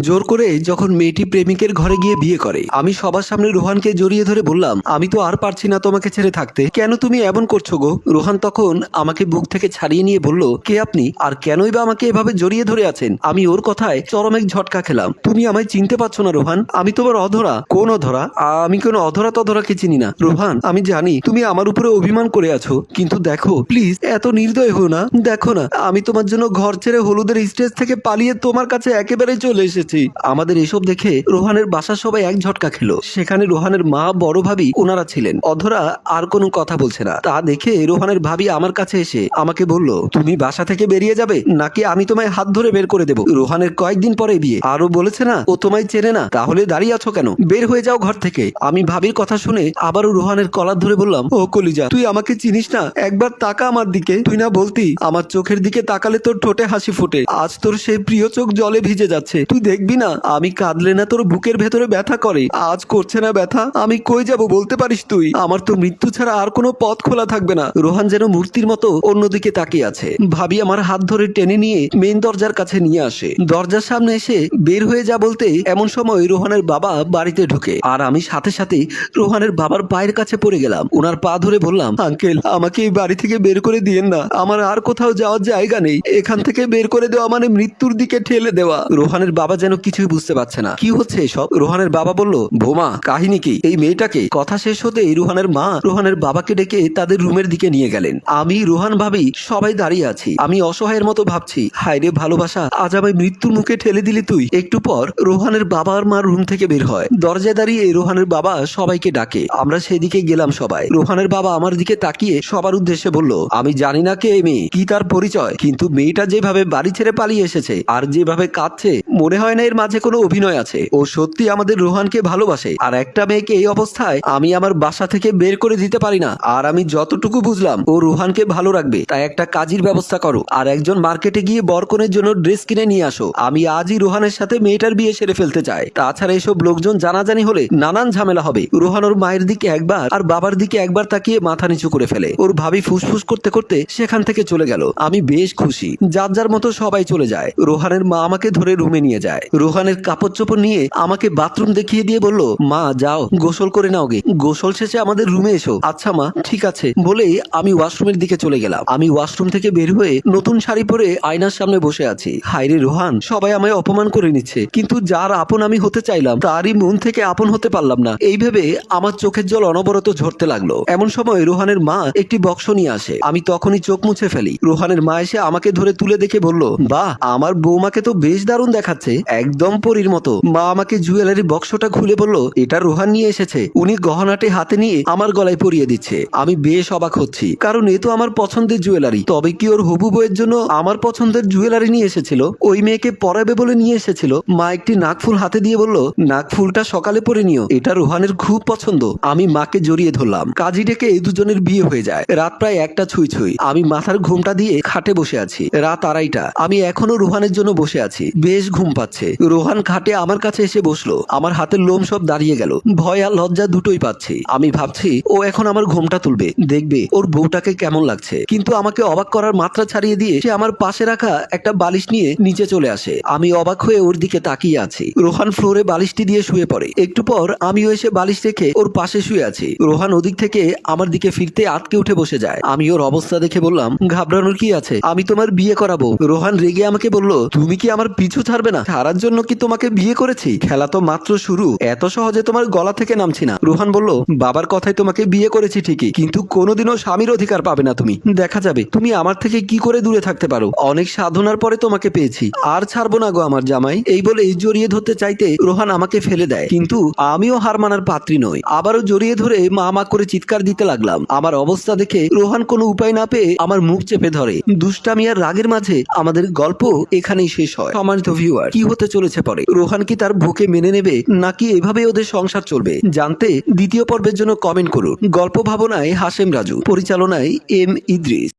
জোর করে যখন মেয়েটি প্রেমিকের ঘরে গিয়ে বিয়ে করে, আমি সবার সামনে রোহানকে জড়িয়ে ধরে বললাম, আমি তো আর পারছি না তোমাকে ছেড়ে থাকতে, কেন তুমি এমন করছো গো? রোহান তখন আমাকে বুক থেকে ছাড়িয়ে নিয়ে বলল, কে আপনি আর কেনই বা আমাকে এভাবে জড়িয়ে ধরে আছেন? আমি ওর কথায় চরম এক ঝটকা খেলাম। তুমি আমায় চিনতে পারছো না রোহান? আমি তোমার অধরা। কোন অধরা? আমি কোনো অধরা তধরাকে চিনি না রোহান। আমি জানি তুমি আমার উপরে অভিমান করে আছো, কিন্তু দেখো প্লিজ এত নির্দয় হো না। দেখো না, আমি তোমার জন্য ঘর ছেড়ে হলুদের স্টেজ থেকে পালিয়ে তোমার কাছে একেবারে চলে এসেছি। আমাদের এসব দেখে রোহানের বাসার সবাই এক ঝটকা খেলো। সেখানে রোহানের মা, বড় ভাবি ওনারা ছিলেন। অধরা আর কোনো কথা বলছে না। তা দেখে রোহানের ভাবি আমার কাছে এসে আমাকে বলল, তুমি বাসা থেকে বেরিয়ে যাবে নাকি আমি তোমায় হাত ধরে বের করে দেবো? রোহানের কয়েকদিন পরে বিয়ে, আরো বলেছে না ও তোমায় চেনে না, তাহলে দাঁড়িয়ে আছো কেন? বের হয়ে যাও ঘর থেকে। আমি ভাবির কথা শুনে আবারও রোহানের কলার ধরে বললাম, ও কলিজা, তুই আমাকে চিনিস না? একবার তাকা আমার দিকে। তুই না বলতি আমার চোখের দিকে তাকালে তোর ঠোঁটে হাসি ফোটে? আজ তোর সেই প্রিয় চোখ জলে ভিজে যাচ্ছে। তুই দেখবি না আমি কাঁদলে না তোর বুকের ভেতরে ব্যথা করে? আজ করছে না ব্যথা? আমি কই যাব বলতে পারিস তুই? আমার তো মৃত্যু ছাড়া আর কোনো পথ খোলা থাকবে না। রোহান যেন মূর্তির মতো অন্যদিকে তাকিয়ে আছে। ভাবি আমার হাত ধরে টেনে নিয়ে মেইন দরজার কাছে নিয়ে আসে। দরজার সামনে এসে বের হয়ে যা বলতে এমন সময় রোহানের বাবা বাড়িতে ঢুকে, আর আমি সাথে সাথে রোহানের বাবার পায়ের কাছে পড়ে গেলাম। ওনার পা ধরে বললাম, আঙ্কেল আমাকে এই বাড়ি থেকে বের করে দিয়েন না। আমার আর কোথাও যাওয়ার জায়গা নেই। এখান থেকে বের করে দেওয়া মানে মৃত্যুর দিকে ঠেলে দেওয়া। রোহানের বাবা যেন কিছুই বুঝতে পারছে না, কি হচ্ছে এসব? রোহানের বাবা বলল, বোমা কাহিনী কি? এই মেয়েটাকে? কথা শেষ হতেই রোহানের মা রোহানের বাবাকে ডেকে তাদের রুমের দিকে নিয়ে গেলেন। আমি, রোহান, ভাবি সবাই দাঁড়িয়ে আছি। আমি অসহায়ের মতো ভাবছি, হায় রে ভালোবাসা, আজ আমায় মৃত্যুর মুখে ঠেলে দিলি তুই। একটু পর রোহানের বাবা আর মা রুম থেকে বের হয়। দরজায় দাঁড়িয়ে রোহানের বাবা সবাইকে ডাকে। আমরা সেদিকে গেলাম সবাই। রোহানের বাবা আমার দিকে তাকিয়ে সবার উদ্দেশ্যে বলল, আমি জানি না কে এই মেয়ে, কি তার পরিচয়, কিন্তু মেয়েটা যেভাবে বাড়ি ছেড়ে পালিয়ে এসেছে আর যেভাবে কাঁদছে, মনে হয় না এর মাঝে কোনো অভিনয় আছে। ও সত্যি আমাদের রোহানকে ভালোবাসে। আর একটা মেয়েকে এই অবস্থায় আমি আমার বাসা থেকে বের করে দিতে পারি না। আর আমি যতটুকু বুঝলাম ও রোহানকে ভালো রাখবে, তাই একটা কাজের ব্যবস্থা করো আর একজন মার্কেটে গিয়ে বরকনের জন্য ড্রেস কিনে নিয়ে আসো। আমি আজই রোহানের সাথে মেয়েটার বিয়ে সেরে ফেলতে চাই। তাছাড়া এসব লোকজন জানাজানি হলে নানান ঝামেলা হবে। রোহান ওর মায়ের দিকে একবার আর বাবার দিকে একবার তাকিয়ে মাথা নিচু করে ফেলে। ওর ভাবি ফুসফুস করতে করতে সেখান থেকে চলে গেল। আমি বেশ খুশি। যার যার মতো সবাই চলে যায়। রোহানের মা আমাকে ধরে রুমে নিয়ে যায়। রোহানের কাপড় চোপড় নিয়ে আমাকে বাথরুম দেখিয়ে দিয়ে বলল, মা যাও গোসল করে নাও গে, গোসল শেষে আমাদের রুমে এসো। আচ্ছা মা, ঠিক আছে বলেই আমি ওয়াশরুমের দিকে চলে গেলাম। আমি ওয়াশরুম থেকে বের হয়ে নতুন শাড়ি পরে আয়নার সামনে বসে আছি। হায়রে রোহান, সবাই আমায় অপমান করে নিচ্ছে, কিন্তু যার আপন আমি হতে চাইলাম তারই মন থেকে আপন হতে পারলাম না। এই ভেবে আমার চোখের জল অনবরত ঝরতে লাগলো। এমন সময় রোহানের মা একটি বক্স নিয়ে আসে। আমি তখনই চোখ মুছে ফেলি। রোহানের মা এসে আমাকে ধরে তুলে দেখে বলল, বাহ, আমার বৌমাকে তো বেশ দারুণ দেখাচ্ছে, একদম পরীর মতো। মা আমাকে জুয়েলারি বক্সটা খুলে বলল, এটা রোহান নিয়ে এসেছে। উনি গহনাটি হাতে নিয়ে আমার গলায় পরিয়ে দিচ্ছে। আমি বেশ অবাক হচ্ছি, কারণ এ তো আমার পছন্দের জুয়েলারি। তবে কি ওর হবু বউয়ের জন্য আমার পছন্দের জুয়েলারি নিয়ে এসেছিল? ওই মেয়েকে পরাবে বলে নিয়ে এসেছিল। মা একটি নাকফুল হাতে দিয়ে বলল, নাকফুলটা সকালে পরে নিও, এটা রোহানের খুব পছন্দ। আমি মাকে জড়িয়ে ধরলাম। কাজী ডেকে দুজনের বিয়ে হয়ে যায়। রাত প্রায় 1টা ছুঁই ছুঁই। আমি মাথার ঘুমটা দিয়ে খাটে বসে আছি। রাত 2:30। আমি এখনো রোহানের জন্য বসে আছি। বেশ ঘুম পাচ্ছে। রোহান খাটে আমার কাছে এসে বসলো। আমার হাতের লোম সব দাঁড়িয়ে গেল। ভয় আর লজ্জা দুটোই পাচ্ছি। আমি ভাবছি ও এখন আমার ঘুমটা তুলবে, দেখবে ওর বউটাকে কেমন লাগছে। কিন্তু আমাকে অবাক করার মাত্রা ছাড়িয়ে দিয়ে সে আমার পাশে রাখা একটা বালিশ নিয়ে নিচে চলে আসে। আমি অবাক হয়ে ওর দিকে তাকিয়ে আছি। রোহান ফ্লোরে বালিশটি দিয়ে শুয়ে পড়ে। একটু পর আমিও এসে বালিশ রেখে ওর পাশে শুয়ে আছি। রোহান ওদিক থেকে আমার দিকে ফিরতে আটকে উঠে বসে যায়। আমি ওর অবস্থা দেখে বললাম, ঘাবড়ানোর কি আছে, আমি তোমার বিয়ে করাবো। রোহান রেগে আমাকে বলল, তুমি কি আমার পিছু ছাড়বে না? ছাড়ার জন্য কি তোমাকে বিয়ে করেছি? খেলা তো মাত্র শুরু, এত সহজে তোমার গলা থেকে নামছি না। রোহান বলল, বাবার কথায় তোমাকে বিয়ে করেছি ঠিকই, কিন্তু কোনোদিনও স্বামীর অধিকার পাবে না তুমি। দেখা যাবে তুমি আমার থেকে কি করে দূরে থাকতে পারো। অনেক সাধনার পরে তোমাকে পেয়েছি, আর ছাড়বো না গো আমার জামাই। এই বলে জড়িয়ে ধরতে চাইতে রোহান আমাকে ফেলে দেয়, কিন্তু আমিও হার মানার পাত্রী নই। আবারও জড়িয়ে ধরে মা মা করে চিৎকার দিতে লাগলাম। আমার অবস্থা দেখে রোহান কোনো উপায় না পেয়ে আমার মুখ চেপে ধরে। দুষ্টামি আর রাগের মাঝে আমাদের গল্প এখানেই শেষ হয়। সম্মানিত ভিউয়ার, কি হতে চলেছে পরে? রোহান কি তার বউকে মেনে নেবে, নাকি এভাবে ওদের সংসার চলবে? জানতে দ্বিতীয় পর্বের জন্য কমেন্ট করুন। গল্প ভাবনায় হাশেম রাজু, পরিচালনায় এম ইদ্রিস।